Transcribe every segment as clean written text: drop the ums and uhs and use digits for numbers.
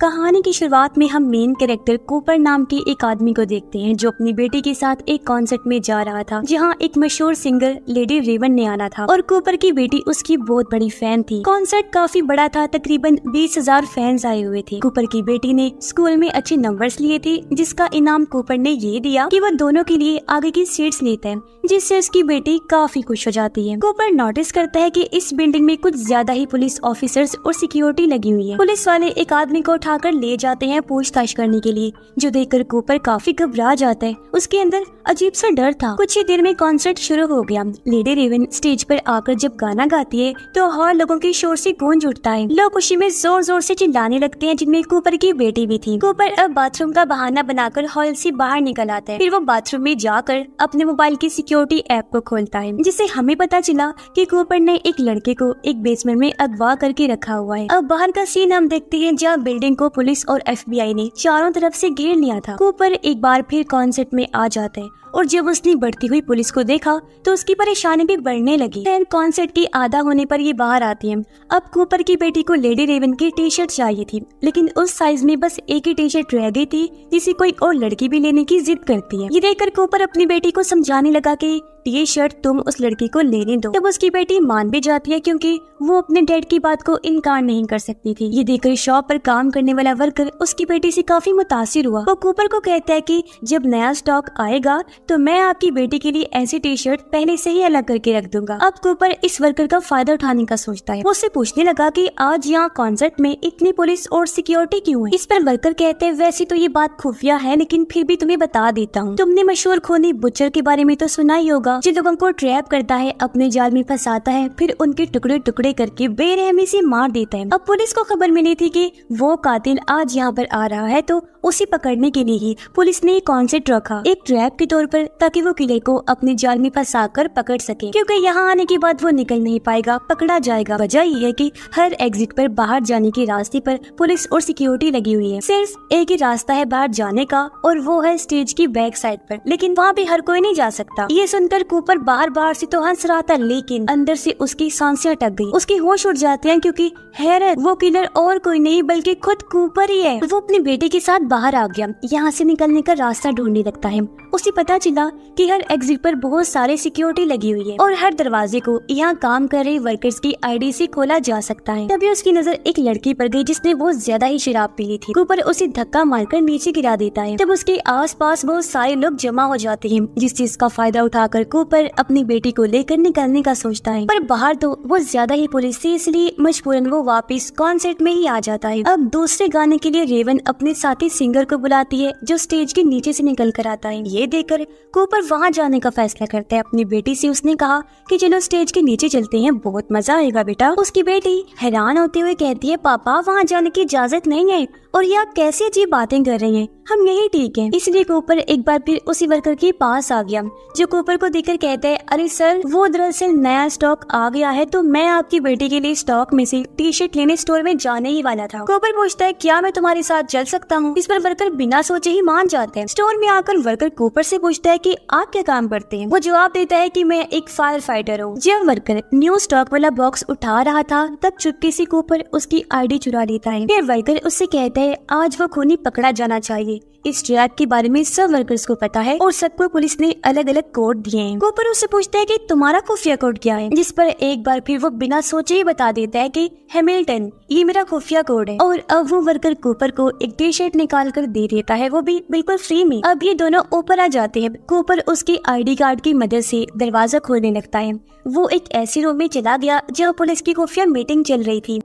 कहानी की शुरुआत में हम मेन कैरेक्टर कूपर नाम के एक आदमी को देखते हैं जो अपनी बेटी के साथ एक कॉन्सर्ट में जा रहा था जहां एक मशहूर सिंगर लेडी रेवन ने आना था और कूपर की बेटी उसकी बहुत बड़ी फैन थी। कॉन्सर्ट काफी बड़ा था, तकरीबन 20,000 फैंस आए हुए थे। कूपर की बेटी ने स्कूल में अच्छे नंबर्स लिए थे जिसका इनाम कूपर ने ये दिया कि वो दोनों के लिए आगे की सीट्स लेता है, जिससे उसकी बेटी काफी खुश हो जाती है। कूपर नोटिस करता है कि इस बिल्डिंग में कुछ ज्यादा ही पुलिस ऑफिसर्स और सिक्योरिटी लगी हुई है। पुलिस वाले एक आदमी को उठाकर ले जाते हैं पूछताछ करने के लिए, जो देखकर कूपर काफी घबरा जाता है। उसके अंदर अजीब सा डर था। कुछ ही देर में कॉन्सर्ट शुरू हो गया। लेडी रेवन स्टेज पर आकर जब गाना गाती है तो हर लोगों के शोर से गूंज उठता है। लोग खुशी में जोर जोर से चिल्लाने लगते हैं, जिनमें कूपर की बेटी भी थी। कूपर अब बाथरूम का बहाना बनाकर हॉल से बाहर निकल आता है। फिर वो बाथरूम में जाकर अपने मोबाइल की सिक्योरिटी ऐप को खोलता है, जिससे हमें पता चला कि कूपर ने एक लड़के को एक बेसमेंट में अगवा करके रखा हुआ है। अब बाहर का सीन हम देखते हैं जहाँ बिल्डिंग को पुलिस और एफबीआई ने चारों तरफ से घेर लिया था। कूपर एक बार फिर कॉन्सर्ट में आ जाता है और जब उसने बढ़ती हुई पुलिस को देखा तो उसकी परेशानी भी बढ़ने लगी। कॉन्सर्ट की आधा होने पर ये बाहर आती है। अब कूपर की बेटी को लेडी रेवन की टी शर्ट चाहिए थी, लेकिन उस साइज में बस एक ही टी शर्ट रह गई थी जिसे कोई और लड़की भी लेने की जिद करती है। ये देखकर कूपर अपनी बेटी को समझाने लगा कि ये शर्ट तुम उस लड़की को लेने दो। तब उसकी बेटी मान भी जाती है क्योंकि वो अपने डैड की बात को इनकार नहीं कर सकती थी। ये देखकर शॉप पर काम करने वाला वर्कर उसकी बेटी से काफी मुतासिर हुआ। वो कूपर को कहता है कि जब नया स्टॉक आएगा तो मैं आपकी बेटी के लिए ऐसी टी शर्ट पहले से ही अलग करके रख दूंगा। अब कूपर इस वर्कर का फायदा उठाने का सोचता है। वो उससे पूछने लगा कि आज यहाँ कॉन्सर्ट में इतनी पुलिस और सिक्योरिटी क्यों है। इस पर वर्कर कहते हैं वैसे तो ये बात खुफिया है, लेकिन फिर भी तुम्हें बता देता हूँ। तुमने मशहूर खूनी बुचर के बारे में तो सुना ही होगा, जो लोगों को ट्रैप करता है, अपने जाल में फंसाता है, फिर उनके टुकड़े टुकड़े करके बेरहमी से मार देता है। अब पुलिस को खबर मिली थी कि वो कातिल आज यहाँ पर आ रहा है, तो उसे पकड़ने के लिए ही पुलिस ने कॉन्सर्ट रखा एक ट्रैप के तौर पर, ताकि वो किले को अपने जाल में फंसाकर पकड़ सके, क्योंकि यहाँ आने के बाद वो निकल नहीं पाएगा, पकड़ा जाएगा। वजह ये है कि हर एग्जिट पर बाहर जाने के रास्ते पर पुलिस और सिक्योरिटी लगी हुई है। सिर्फ एक ही रास्ता है बाहर जाने का, और वो है स्टेज की बैक साइड पर, लेकिन वहाँ भी हर कोई नहीं जा सकता। ये सुनकर कूपर बाहर से तो हंस रहा था, लेकिन अंदर से उसकी सांसें अटक गई। उसके होश उड़ जाते हैं क्योंकि हैरत, वो किलर और कोई नहीं बल्कि खुद कूपर ही है। वो अपनी बेटी के साथ बाहर आ गया, यहाँ से निकलने का रास्ता ढूंढने लगता है। उसे पता चला कि हर एग्जिट पर बहुत सारे सिक्योरिटी लगी हुई है और हर दरवाजे को यहाँ काम कर रहे वर्कर्स की आईडी से खोला जा सकता है। तभी उसकी नजर एक लड़की पर गई जिसने बहुत ज्यादा ही शराब पी ली थी। कूपर उसे धक्का मारकर नीचे गिरा देता है। तब उसके आसपास बहुत सारे लोग जमा हो जाते हैं, जिस चीज का फायदा उठाकर कूपर अपनी बेटी को लेकर निकलने का सोचता है। पर बाहर तो वो ज्यादा ही पुलिस थी, इसलिए मजबूरन वो वापस कॉन्सर्ट में ही आ जाता है। अब दूसरे गाने के लिए रेवन अपने साथी सिंगर को बुलाती है जो स्टेज के नीचे से निकल कर आता है। ये देखकर कूपर वहाँ जाने का फैसला करता है। अपनी बेटी से उसने कहा कि चलो स्टेज के नीचे चलते हैं, बहुत मजा आएगा बेटा। उसकी बेटी हैरान होते हुए कहती है पापा वहाँ जाने की इजाजत नहीं है, और ये आप कैसी अजीब बातें कर रही हैं, हम यही ठीक हैं। इसलिए कूपर एक बार फिर उसी वर्कर के पास आ गया, जो कूपर को देखकर कहता है अरे सर, वो दरअसल नया स्टॉक आ गया है, तो मैं आपकी बेटी के लिए स्टॉक में से टी शर्ट लेने स्टोर में जाने ही वाला था। कूपर पूछता है क्या मैं तुम्हारे साथ चल सकता हूँ। इस पर वर्कर बिना सोचे ही मान जाते हैं। स्टोर में आकर वर्कर कूपर से पूछता है कि आप क्या काम करते हैं। वो जवाब देता है कि मैं एक फायर फाइटर हूँ। जब वर्कर न्यू स्टॉक वाला बॉक्स उठा रहा था तब चुपके से कूपर उसकी आईडी चुरा लेता है। फिर वर्कर उससे कहता है आज वो खूनी पकड़ा जाना चाहिए। इस ट्रैप के बारे में सब वर्कर्स को पता है और सबको पुलिस ने अलग अलग कोड दिए हैं। कूपर उससे पूछता है कि तुम्हारा खुफिया कोड क्या है, जिस पर एक बार फिर वो बिना सोचे ही बता देता है कि हैमिल्टन, ये मेरा खुफिया कोड है। और अब वो वर्कर कूपर को एक टी शर्ट निकाल कर दे देता है, वो भी बिल्कुल फ्री में। अब ये दोनों ऊपर आ जाते हैं। कूपर उसकी आईडी कार्ड की मदद से दरवाजा खोलने लगता है। वो एक ऐसी रूम में चला गया जहाँ पुलिस की खुफिया मीटिंग चल रही थी।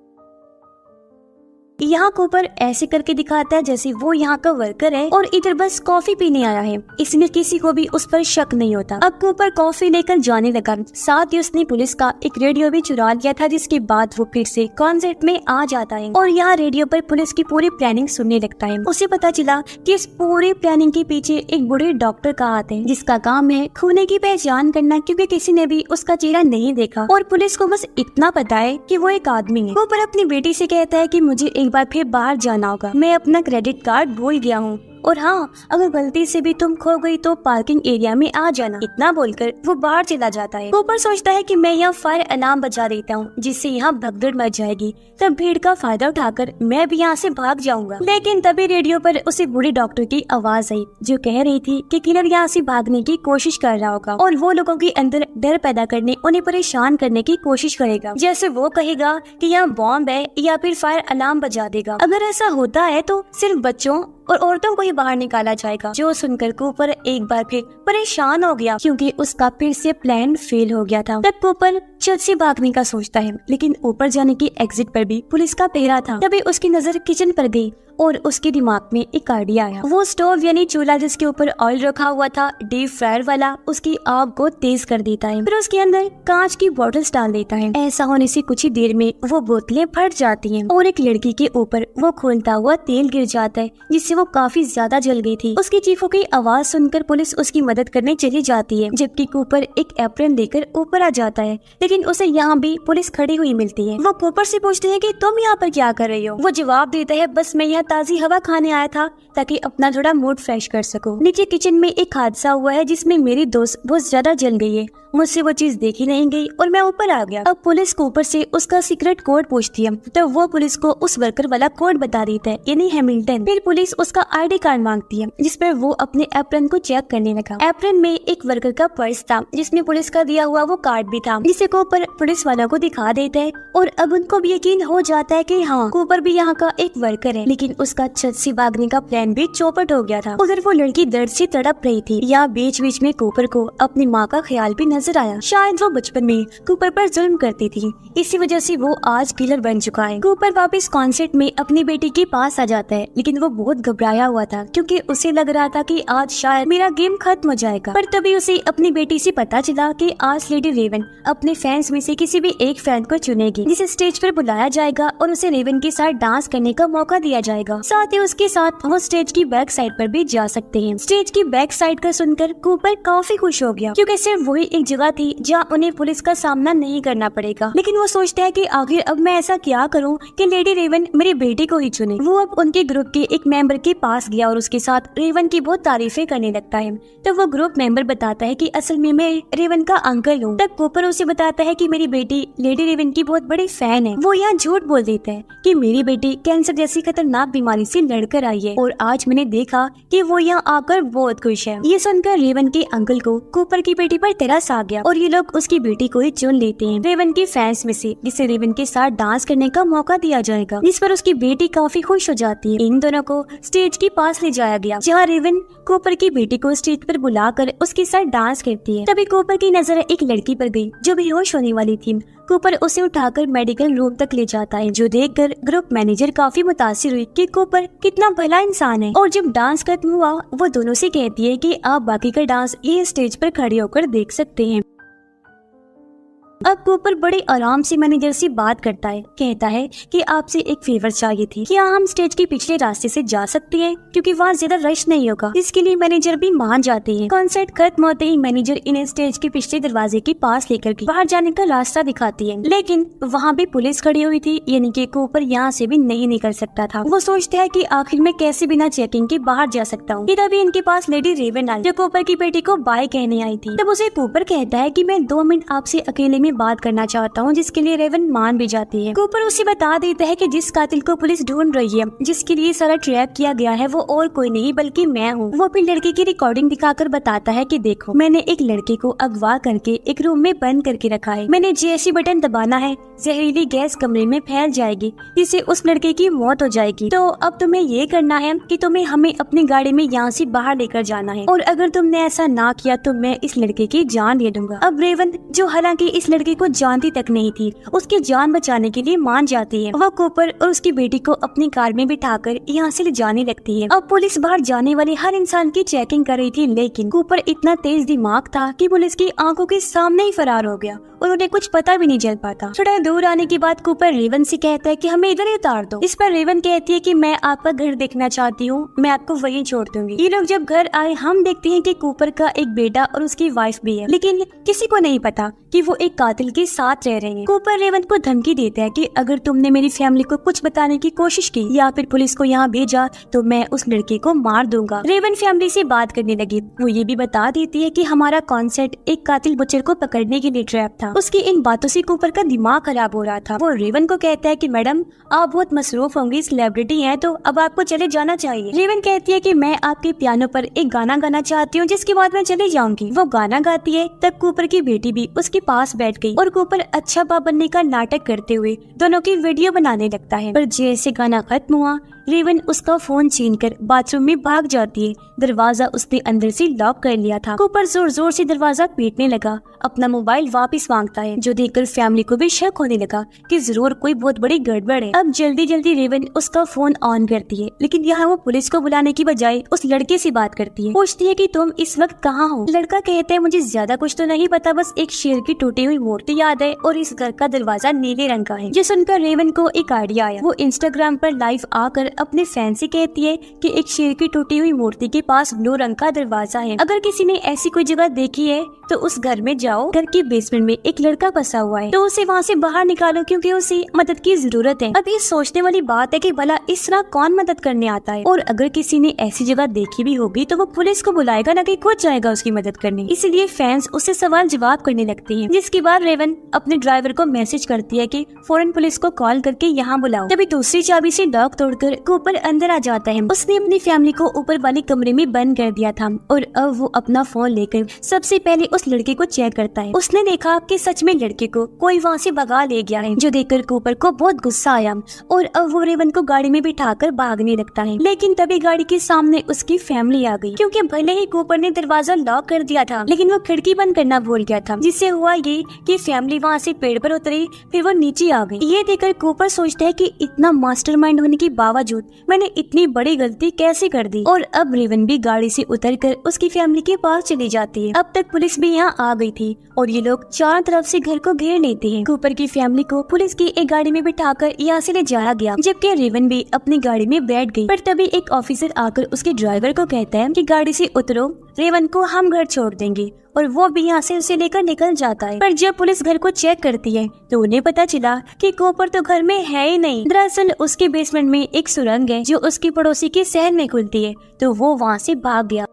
यहाँ कूपर ऐसे करके दिखाता है जैसे वो यहाँ का वर्कर है और इधर बस कॉफी पीने आया है, इसलिए किसी को भी उस पर शक नहीं होता। अब कूपर कॉफी लेकर जाने लगा, साथ ही उसने पुलिस का एक रेडियो भी चुरा लिया था, जिसके बाद वो फिर से कॉन्सर्ट में आ जाता है और यहाँ रेडियो पर पुलिस की पूरी प्लानिंग सुनने लगता है। उसे पता चला कि इस पूरी प्लानिंग के पीछे एक बूढ़े डॉक्टर का हाथ है, जिसका काम है खूनी की पहचान करना, क्योंकि किसी ने भी उसका चेहरा नहीं देखा और पुलिस को बस इतना पता है कि वो एक आदमी है। कूपर अपनी बेटी से कहता है कि मुझे एक बार फिर बाहर जाना होगा, मैं अपना क्रेडिट कार्ड भूल गया हूँ। और हाँ, अगर गलती से भी तुम खो गई तो पार्किंग एरिया में आ जाना। इतना बोलकर वो बाहर चला जाता है। कूपर सोचता है कि मैं यहाँ फायर अलार्म बजा देता हूँ जिससे यहाँ भगदड़ मच जाएगी, तब भीड़ का फायदा उठाकर मैं भी यहाँ से भाग जाऊंगा। लेकिन तभी रेडियो पर उसे बूढ़े डॉक्टर की आवाज आई जो कह रही थी कि किलर यहाँ से भागने की कोशिश कर रहा होगा और वो लोगों के अंदर डर पैदा करने, उन्हें परेशान करने की कोशिश करेगा। जैसे वो कहेगा कि यहाँ बॉम्ब है या फिर फायर अलार्म बजा देगा। अगर ऐसा होता है तो सिर्फ बच्चों और औरतों को ही बाहर निकाला जाएगा। जो सुनकर कूपर एक बार फिर परेशान हो गया क्योंकि उसका फिर से प्लान फेल हो गया था। तब कूपर छत से भागने का सोचता है, लेकिन ऊपर जाने की एग्जिट पर भी पुलिस का पहरा था। तभी उसकी नजर किचन पर गई और उसके दिमाग में एक आइडिया आया। वो स्टोव यानी चूल्हा जिसके ऊपर ऑयल रखा हुआ था डीप फ्रायर वाला, उसकी आग को तेज कर देता है, फिर उसके अंदर कांच की बोतल्स डाल देता है। ऐसा होने से कुछ ही देर में वो बोतलें फट जाती हैं और एक लड़की के ऊपर वो खोलता हुआ तेल गिर जाता है जिससे वो काफी ज्यादा जल गई थी। उसकी चीखों की आवाज सुनकर पुलिस उसकी मदद करने चली जाती है, जबकि कूपर एक एप्रन लेकर ऊपर आ जाता है, लेकिन उसे यहाँ भी पुलिस खड़ी हुई मिलती है। वो कूपर से पूछते हैं कि तुम यहाँ पर क्या कर रही हो? वो जवाब देता है, बस मैं यहाँ ताजी हवा खाने आया था ताकि अपना थोड़ा मूड फ्रेश कर सकूं। नीचे किचन में एक हादसा हुआ है जिसमें मेरी दोस्त बहुत ज्यादा जल गई है, मुझसे वो चीज देखी नहीं गई और मैं ऊपर आ गया। अब पुलिस कूपर से उसका सीक्रेट कोड पूछती है, तो वो पुलिस को उस वर्कर वाला कोड बता देता है, यानी हैमिल्टन। फिर पुलिस उसका आईडी कार्ड मांगती है जिस पर वो अपने एप्रन को चेक करने लगा। एप्रन में एक वर्कर का पर्स था जिसमें पुलिस का दिया हुआ वो कार्ड भी था, जिसे कूपर पुलिस वालों को दिखा देता है और अब उनको भी यकीन हो जाता है कि हाँ, कूपर भी यहाँ का एक वर्कर है। लेकिन उसका छत से भागने का प्लान भी चौपट हो गया था। उधर वो लड़की दर्द से तड़प रही थी। या बीच बीच में कूपर को अपनी माँ का ख्याल भी नजर आया। शायद वो बचपन में कूपर पर जुल्म करती थी, इसी वजह से वो आज किलर बन चुका है। कूपर वापस कॉन्सर्ट में अपनी बेटी के पास आ जाता है, लेकिन वो बहुत घबराया हुआ था क्योंकि उसे लग रहा था कि आज शायद मेरा गेम खत्म हो जाएगा। पर तभी उसे अपनी बेटी से पता चला कि आज लेडी रेवन अपने फैंस में से किसी भी एक फैन को चुनेगी जिसे स्टेज पर बुलाया जाएगा और उसे रेवन के साथ डांस करने का मौका दिया जाएगा। साथ ही उसके साथ वो स्टेज की बैक साइड पर भी जा सकते हैं। स्टेज की बैक साइड का सुनकर कूपर काफी खुश हो गया क्योंकि सिर्फ वही एक जगह थी जहाँ उन्हें पुलिस का सामना नहीं करना पड़ेगा। लेकिन वो सोचता है कि आखिर अब मैं ऐसा क्या करूँ कि लेडी रेवन मेरी बेटी को ही चुने। वो अब उनके ग्रुप के एक मेंबर के पास गया और उसके साथ रेवन की बहुत तारीफें करने लगता है। तो वो ग्रुप मेंबर बताता है कि असल में मैं रेवन का अंकल हूँ। तब कूपर उसे बताता है कि मेरी बेटी लेडी रेवन की बहुत बड़ी फैन है। वो यहाँ झूठ बोल देता है कि मेरी बेटी कैंसर जैसी खतरनाक बीमारी से लड़कर आई है और आज मैंने देखा कि वो यहाँ आकर बहुत खुश है। ये सुनकर रेवन के अंकल को कूपर की बेटी पर तरस आ गया और ये लोग उसकी बेटी को ही चुन लेते हैं रेवन के फैंस में से, जिसे रेवन के साथ डांस करने का मौका दिया जाएगा, जिस पर उसकी बेटी काफी खुश हो जाती है। इन दोनों को स्टेज के पास ले जाया गया जहाँ रेवन कूपर की बेटी को स्टेज पर बुलाकर उसके साथ डांस करती है। तभी कूपर की नजर एक लड़की पर गई जो बेहोश होने वाली थी। कूपर उसे उठाकर मेडिकल रूम तक ले जाता है, जो देखकर ग्रुप मैनेजर काफी मुतासिर हुई कि कूपर कितना भला इंसान है। और जब डांस खत्म हुआ वो दोनों से कहती है कि आप बाकी का डांस ये स्टेज पर खड़े होकर देख सकते हैं। अब कूपर बड़े आराम से मैनेजर से बात करता है, कहता है कि आपसे एक फेवर चाहिए थी, क्या हम स्टेज के पिछले रास्ते से जा सकते हैं क्योंकि वहाँ ज्यादा रश नहीं होगा। इसके लिए मैनेजर भी मान जाते हैं। कॉन्सर्ट खत्म होते ही मैनेजर इन्हें स्टेज के पिछले दरवाजे के पास लेकर के बाहर जाने का रास्ता दिखाती है, लेकिन वहाँ भी पुलिस खड़ी हुई थी, यानी कि कूपर यहाँ से भी नहीं निकल सकता था। वो सोचता है कि आखिर में कैसे बिना चेकिंग के बाहर जा सकता हूँ। तभी इनके पास लेडी रेवन आई जो कूपर की बेटी को बाय कहने आई थी। तब उसे कूपर कहता है कि मैं 2 मिनट आपसे अकेले में बात करना चाहता हूँ, जिसके लिए रेवन मान भी जाती है। कूपर उसे बता देता है कि जिस कातिल को पुलिस ढूंढ रही है, जिसके लिए सारा ट्रैप किया गया है, वो और कोई नहीं बल्कि मैं हूँ। वो फिर लड़की की रिकॉर्डिंग दिखाकर बताता है कि देखो, मैंने एक लड़के को अगवा करके एक रूम में बंद करके रखा है। मैंने जैसे बटन दबाना है जहरीली गैस कमरे में फैल जाएगी जिससे उस लड़के की मौत हो जाएगी। तो अब तुम्हें ये करना है कि तुम्हें हमें अपनी गाड़ी में यहाँ से बाहर लेकर जाना है, और अगर तुमने ऐसा ना किया तो मैं इस लड़के की जान ले लूंगा। अब रेवन, जो हालांकि इस लड़के को जानती तक नहीं थी, उसकी जान बचाने के लिए मान जाती है। वह कूपर और उसकी बेटी को अपनी कार में बिठाकर यहाँ से ले जाने लगती है। अब पुलिस बाहर जाने वाले हर इंसान की चेकिंग कर रही थी, लेकिन कूपर इतना तेज दिमाग था कि पुलिस की आंखों के सामने ही फरार हो गया और उन्हें कुछ पता भी नहीं चल पाता। थोड़ा दूर आने के बाद कूपर रेवन से कहता है कि हमें इधर ही उतार दो। इस पर रेवन कहती है कि मैं आपका घर देखना चाहती हूँ, मैं आपको वहीं छोड़ दूंगी। ये लोग जब घर आए, हम देखते हैं कि कूपर का एक बेटा और उसकी वाइफ भी है, लेकिन किसी को नहीं पता कि वो एक कातिल के साथ रह रहे हैं। कूपर रेवन को धमकी देता है कि अगर तुमने मेरी फैमिली को कुछ बताने की कोशिश की या फिर पुलिस को यहाँ भेजा तो मैं उस लड़के को मार दूंगा। रेवन फैमिली से बात करने लगी। वो ये भी बता देती है कि हमारा कॉन्सेप्ट एक कातिल बुचर को पकड़ने के लिए ट्रैप था। उसकी इन बातों से कूपर का दिमाग खराब हो रहा था। वो रेवन को कहता है कि मैडम आप बहुत मसरूफ होंगी, सेलिब्रिटी हैं, तो अब आपको चले जाना चाहिए। रेवन कहती है कि मैं आपके पियानो पर एक गाना गाना चाहती हूँ जिसके बाद मैं चले जाऊंगी। वो गाना गाती है तब कूपर की बेटी भी उसके पास बैठ गई और कूपर अच्छा बाप बनने का नाटक करते हुए दोनों की वीडियो बनाने लगता है। पर जैसे गाना खत्म हुआ रेवन उसका फोन छीनकर बाथरूम में भाग जाती है। दरवाजा उसने अंदर से लॉक कर लिया था। कूपर जोर जोर से दरवाजा पीटने लगा। अपना मोबाइल वापस मांगता है, जो देखकर फैमिली को भी शक होने लगा कि जरूर कोई बहुत बड़ी गड़बड़ है। अब जल्दी जल्दी रेवन उसका फोन ऑन करती है, लेकिन यहाँ वो पुलिस को बुलाने की बजाय उस लड़के से बात करती है। पूछती है कि तुम इस वक्त कहाँ हो। लड़का कहता है मुझे ज्यादा कुछ तो नहीं पता, बस एक शेर की टूटी हुई मूर्ति याद है और इस घर का दरवाजा नीले रंग का है। जो सुनकर रेवन को एक आइडिया आया। वो इंस्टाग्राम पर लाइव आकर अपने फैन से कहती है कि एक शेर की टूटी हुई मूर्ति के पास ब्लू रंग का दरवाजा है। अगर किसी ने ऐसी कोई जगह देखी है तो उस घर में जाओ। घर के बेसमेंट में एक लड़का फंसा हुआ है, तो उसे वहाँ से बाहर निकालो क्योंकि उसे मदद की जरूरत है। अब ये सोचने वाली बात है कि भला इस तरह कौन मदद करने आता है, और अगर किसी ने ऐसी जगह देखी भी होगी तो वो पुलिस को बुलाएगा ना कि खुद जाएगा उसकी मदद करने। इसलिए फैंस उससे सवाल जवाब करने लगते हैं। जिसके बाद रेवन अपने ड्राइवर को मैसेज करती है कि फौरन पुलिस को कॉल करके यहाँ बुलाओ। तभी दूसरी चाबी से लॉक तोड़कर कूपर अंदर आ जाता है। उसने अपनी फैमिली को ऊपर वाले कमरे में बंद कर दिया था और अब वो अपना फोन लेकर सबसे पहले उस लड़के को चेक करता है। उसने देखा कि सच में लड़के को कोई वहाँ से भगा ले गया है, जो देखकर कूपर को बहुत गुस्सा आया और अब वो रेवन को गाड़ी में बिठाकर भागने लगता है। लेकिन तभी गाड़ी के सामने उसकी फैमिली आ गई, क्योंकि भले ही कूपर ने दरवाजा लॉक कर दिया था लेकिन वो खिड़की बंद करना भूल गया था, जिससे हुआ ये कि फैमिली वहाँ से पेड़ पर उतरी, फिर वो नीचे आ गई। ये देखकर कूपर सोचता है कि इतना मास्टरमाइंड होने के बावजूद मैंने इतनी बड़ी गलती कैसे कर दी। और अब रेवन भी गाड़ी से उतरकर उसकी फैमिली के पास चली जाती है। अब तक पुलिस भी यहाँ आ गई थी और ये लोग चारों तरफ से घर को घेर लेते हैं। कूपर की फैमिली को पुलिस की एक गाड़ी में बिठाकर यहाँ से ले जाया गया, जबकि रेवन भी अपनी गाड़ी में बैठ गई। पर तभी एक ऑफिसर आकर उसके ड्राइवर को कहता है कि गाड़ी से उतरो, रेवन को हम घर छोड़ देंगे, और वो भी यहाँ से उसे लेकर निकल जाता है। पर जब पुलिस घर को चेक करती है तो उन्हें पता चला कि कूपर तो घर में है ही नहीं। दरअसल उसके बेसमेंट में एक सुरंग है जो उसकी पड़ोसी के शहर में खुलती है, तो वो वहाँ से भाग गया।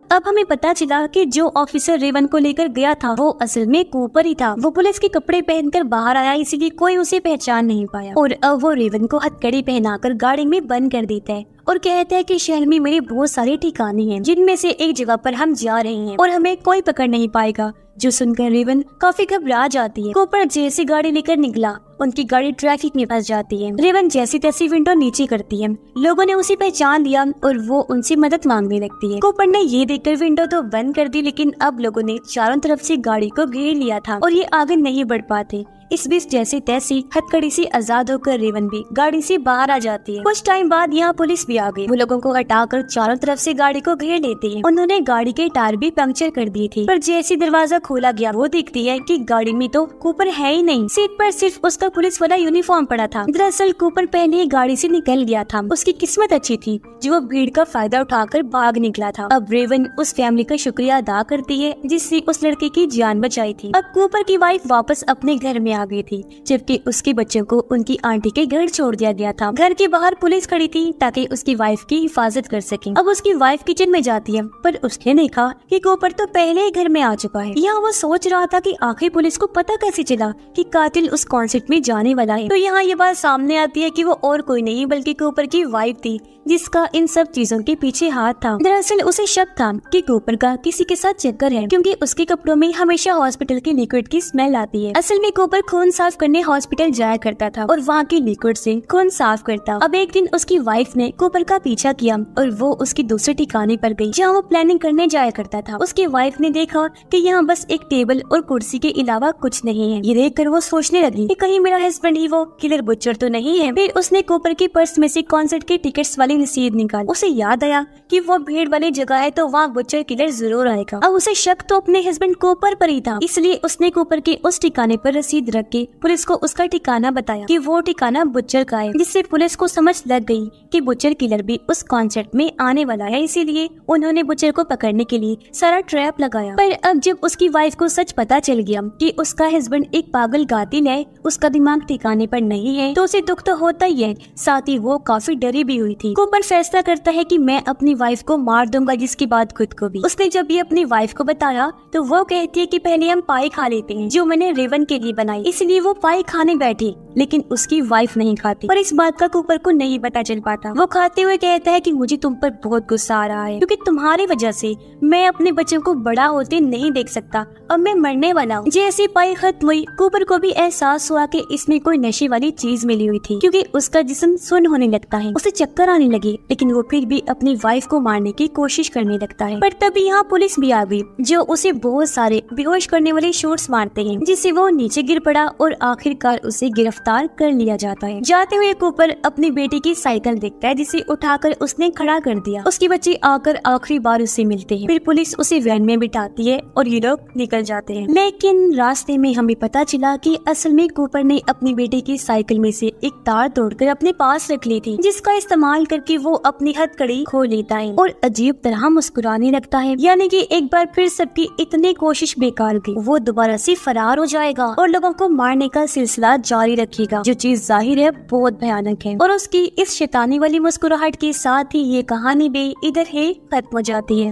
अब हमें पता चला कि जो ऑफिसर रेवन को लेकर गया था वो असल में कूपर ही था। वो पुलिस के कपड़े पहनकर बाहर आया, इसीलिए कोई उसे पहचान नहीं पाया। और अब वो रेवन को हथकड़ी पहनाकर गाड़ी में बंद कर देता है और कहता है कि शहर में मेरे बहुत सारे ठिकाने हैं, जिनमें से एक जगह पर हम जा रहे हैं और हमें कोई पकड़ नहीं पाएगा। जो सुनकर रेवन काफी घबरा जाती है। कूपर जैसे गाड़ी लेकर निकला, उनकी गाड़ी ट्रैफिक में फंस जाती है। रेवन जैसी तैसी विंडो नीचे करती है। लोगों ने उसे पहचान लिया और वो उनसे मदद मांगने लगती है। कूपर ने ये देखकर विंडो तो बंद कर दी, लेकिन अब लोगों ने चारों तरफ से गाड़ी को घेर लिया था और ये आगे नहीं बढ़ पाते। इस बीच जैसे तैसी हथकड़ी से आजाद होकर रेवन भी गाड़ी से बाहर आ जाती है। कुछ टाइम बाद यहाँ पुलिस भी आ गई। वो लोगों को हटाकर चारों तरफ से गाड़ी को घेर लेती है। उन्होंने गाड़ी के टायर भी पंक्चर कर दिए थे। पर जैसे दरवाजा खोला गया वो देखती है कि गाड़ी में तो कूपर है ही नहीं। सीट पर सिर्फ उसका पुलिस वाला यूनिफॉर्म पड़ा था। दरअसल कूपर पहले ही गाड़ी से निकल गया था। उसकी किस्मत अच्छी थी जो वो भीड़ का फायदा उठाकर भाग निकला था। अब रेवन उस फैमिली का शुक्रिया अदा करती है जिससे उस लड़के की जान बचाई थी। अब कूपर की वाइफ वापस अपने घर में आ गई थी, जबकि उसके बच्चों को उनकी आंटी के घर छोड़ दिया गया था। घर के बाहर पुलिस खड़ी थी ताकि उसकी वाइफ की हिफाजत कर सके। अब उसकी वाइफ किचन में जाती है, पर उसने देखा कि कूपर तो पहले ही घर में आ चुका है। यहाँ वो सोच रहा था कि आखिर पुलिस को पता कैसे चला कि कातिल उस कॉन्सर्ट में जाने वाला है। तो यहाँ ये बात सामने आती है कि वो और कोई नहीं बल्कि कूपर की वाइफ थी, जिसका इन सब चीजों के पीछे हाथ था। दरअसल उसे शक था कि कूपर का किसी के साथ चक्कर है, क्योंकि उसके कपड़ों में हमेशा हॉस्पिटल की लिक्विड की स्मेल आती है। असल में कूपर खून साफ करने हॉस्पिटल जाया करता था और वहाँ की लिक्विड से खून साफ करता। अब एक दिन उसकी वाइफ ने कूपर का पीछा किया और वो उसके दूसरे ठिकाने पर गई जहाँ वो प्लानिंग करने जाया करता था। उसकी वाइफ ने देखा कि यहाँ बस एक टेबल और कुर्सी के अलावा कुछ नहीं है। ये देखकर वो सोचने लगी कि कहीं मेरा हस्बैंड ही वो किलर बुचर तो नहीं है। फिर उसने कूपर के पर्स में से कॉन्सर्ट के टिकट्स वाली रसीद निकाली। उसे याद आया कि वो भीड़ वाली जगह है तो वहाँ बुचर किलर जरूर आएगा। अब उसे शक तो अपने हस्बैंड कूपर पर ही था, इसलिए उसने कूपर के उस ठिकाने पर रसीद रख के पुलिस को उसका ठिकाना बताया कि वो ठिकाना बुच्चर का है, जिससे पुलिस को समझ लग गई कि बुच्चर किलर भी उस कॉन्सर्ट में आने वाला है। इसीलिए उन्होंने बुच्चर को पकड़ने के लिए सारा ट्रैप लगाया। पर अब जब उसकी वाइफ को सच पता चल गया कि उसका हस्बैंड एक पागल कातिल है, उसका दिमाग ठिकाने पर नहीं है, तो उसे दुख तो होता ही है, साथ ही वो काफी डरी भी हुई थी। कूपर फैसला करता है कि मैं अपनी वाइफ को मार दूंगा, जिसके बाद खुद को भी। उसने जब ये अपनी वाइफ को बताया तो वो कहती है कि पहले हम पाई खा लेते हैं जो मैंने रेवन के लिए बनाई। इसलिए वो पाई खाने बैठी, लेकिन उसकी वाइफ नहीं खाती। पर इस बात का कूपर को नहीं पता चल पाता। वो खाते हुए कहता है कि मुझे तुम पर बहुत गुस्सा आ रहा है, क्योंकि तुम्हारी वजह से मैं अपने बच्चों को बड़ा होते नहीं देख सकता। अब मैं मरने वाला हूँ। जैसे पाई खत्म हुई, कूपर को भी एहसास हुआ कि इसमें कोई नशे वाली चीज मिली हुई थी, क्योंकि उसका जिस्म सुन्न होने लगता है, उसे चक्कर आने लगे, लेकिन वो फिर भी अपनी वाइफ को मारने की कोशिश करने लगता है। पर तभी यहाँ पुलिस भी आ गई, जो उसे बहुत सारे बेहोश करने वाले शॉट्स मारते हैं, जिससे वो नीचे गिर पड़ा और आखिरकार उसे गिरफ्तार कर लिया जाता है। जाते हुए कूपर अपनी बेटी की साइकिल देखता है, जिसे उठाकर उसने खड़ा कर दिया। उसके बच्चे आकर आखिरी बार उससे मिलते हैं। फिर पुलिस उसे वैन में बिठाती है और ये लोग निकल जाते हैं। लेकिन रास्ते में हमें पता चला कि असल में कूपर ने अपनी बेटी की साइकिल में से एक तार तोड़कर अपने पास रख ली थी, जिसका इस्तेमाल करके वो अपनी हथकड़ी खो लेता है और अजीब तरह मुस्कुराने लगता है। यानी कि एक बार फिर सबकी इतनी कोशिश बेकार गई। वो दोबारा से फरार हो जाएगा और लोगों को मारने का सिलसिला जारी रखेगा, जो चीज जाहिर है बहुत भयानक है। और उसकी इस शैतानी वाली मुस्कुराहट के साथ ही ये कहानी भी इधर ही खत्म हो जाती है।